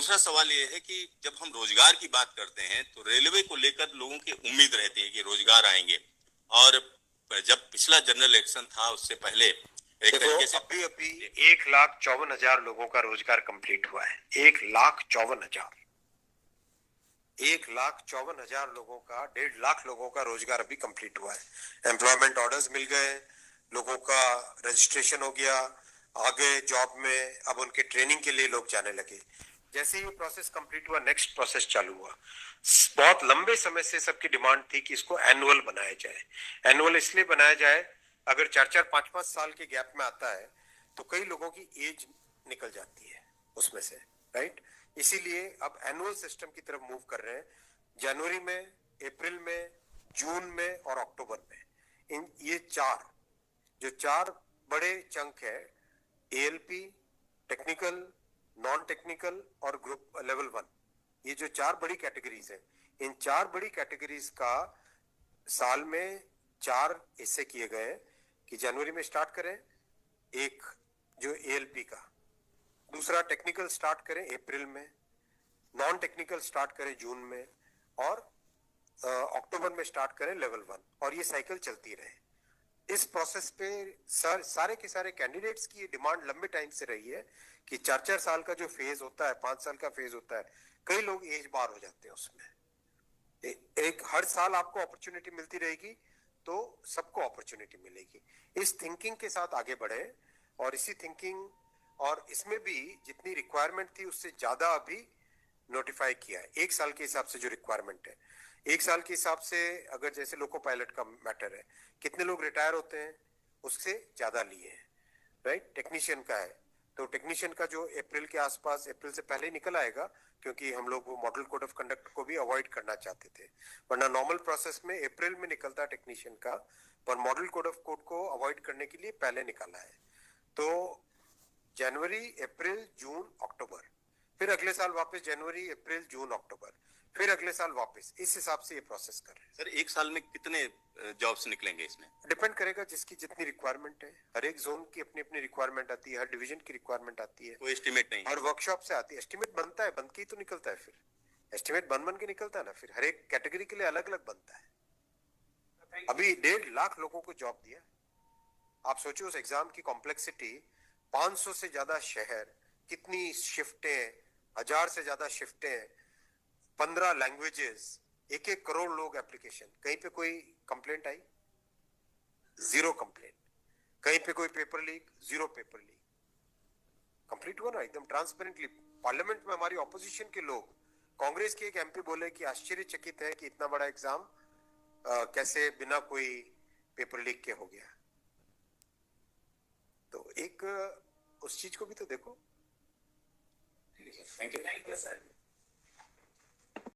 दूसरा सवाल ये है कि जब हम रोजगार की बात करते हैं तो रेलवे को लेकर लोगों की उम्मीद रहती है कि रोजगार आएंगे। और जब पिछला जनरल इलेक्शन था उससे पहले एक तरीके से अभी 1,54,000 लोगों का रोजगार कंप्लीट हुआ है। 1,54,000 लोगों का 1.5 लाख लोगों का रोजगार अभी कंप्लीट हुआ है। एम्प्लॉयमेंट ऑर्डर्स मिल गए, लोगों का रजिस्ट्रेशन हो गया, आगे जॉब में अब उनके ट्रेनिंग के लिए लोग जाने लगे। जैसे ही प्रोसेस कंप्लीट हुआ, नेक्स्ट प्रोसेस चालू हुआ। बहुत लंबे समय से सबकी डिमांड थी कि इसको एनुअल बनाया जाए। एनुअल इसलिए बनाया जाए, अगर 4-4, 5-5 साल के गैप में आता है तो कई लोगों की एज निकल जाती है उसमें से, राइट। इसीलिए अब एनुअल सिस्टम की तरफ मूव कर रहे हैं। जनवरी में, अप्रैल में, जून में और अक्टूबर में, इन ये चार बड़े चंक है, एएलपी, टेक्निकल, नॉन टेक्निकल और ग्रुप लेवल 1, ये जो 4 बड़ी कैटेगरीज है, इन 4 बड़ी कैटेगरीज का साल में 4 हिस्से किए गए कि जनवरी में स्टार्ट करें एक जो एएलपी का, दूसरा टेक्निकल स्टार्ट करें अप्रैल में, नॉन टेक्निकल स्टार्ट करें जून में और अक्टूबर में स्टार्ट करें लेवल 1, और ये साइकिल चलती रहे। इस प्रोसेस पे सारे के सारे कैंडिडेट्स की डिमांड लंबे टाइम से रही है कि 4-4 साल का जो फेज होता है, 5 साल का फेज होता है, कई लोग एज बार हो जाते हैं उसमें। एक हर साल आपको अपॉर्चुनिटी मिलती रहेगी तो सबको अपॉर्चुनिटी मिलेगी। इस थिंकिंग के साथ आगे बढ़े, और इसी थिंकिंग और इसमें भी जितनी रिक्वायरमेंट थी उससे ज्यादा अभी नोटिफाई किया है। 1 साल के हिसाब से जो रिक्वायरमेंट है, 1 साल के हिसाब से, अगर जैसे लोको पायलट का मैटर है, कितने लोग रिटायर होते हैं उससे ज्यादा लिए हैं, राइट। टेक्नीशियन का है तो टेक्नीशियन का जो अप्रैल के आसपास, अप्रैल से पहले निकल आएगा, क्योंकि हम लोग वो मॉडल कोड ऑफ कंडक्ट को भी अवॉइड करना चाहते थे, वरना नॉर्मल प्रोसेस में अप्रैल में निकलता है टेक्नीशियन का, पर मॉडल कोड ऑफ कोड को अवॉइड करने के लिए पहले निकाला है। तो जनवरी, अप्रैल, जून, अक्टूबर, फिर अगले साल वापस जनवरी, अप्रैल, जून, अक्टूबर, फिर अगले साल वापस, इस हिसाब से ये प्रोसेस कर रहे हैं। सर 1 साल में कितने जॉब्स निकलेंगे इसमें? डिपेंड करेगा जिसकी जितनी रिक्वायरमेंट है। हर एक जोन की अपनी अपनी रिक्वायरमेंट आती है, हर डिवीजन की रिक्वायरमेंट आती है, कोई एस्टिमेट नहीं, हर वर्कशॉप से आती है। एस्टिमेट बनता है, बन के ही तो निकलता है, फिर एस्टिमेट बन के निकलता है ना, फिर हर एक कैटेगरी के लिए अलग अलग बनता है। अभी 1.5 लाख लोगों को जॉब दिया। आप सोचो उस एग्जाम की कॉम्प्लेक्सिटी, 500 से ज्यादा शहर, कितनी शिफ्टें, 1000 से ज्यादा शिफ्टें, 15 लैंग्वेजेस, 1-1 करोड़ लोग एप्लीकेशन। कहीं पे कोई कंप्लेंट आई? 0 कंप्लेंट। कहीं पे कोई paper leak? 0 paper leak. Complete हुआ ना एकदम ट्रांसपेरेंटली। पार्लियामेंट में हमारी ऑपोजिशन के लोग, कांग्रेस के एक एमपी बोले कि आश्चर्यचकित है कि इतना बड़ा एग्जाम कैसे बिना कोई पेपर लीक के हो गया। तो एक उस चीज को भी तो देखो। Thank you sir.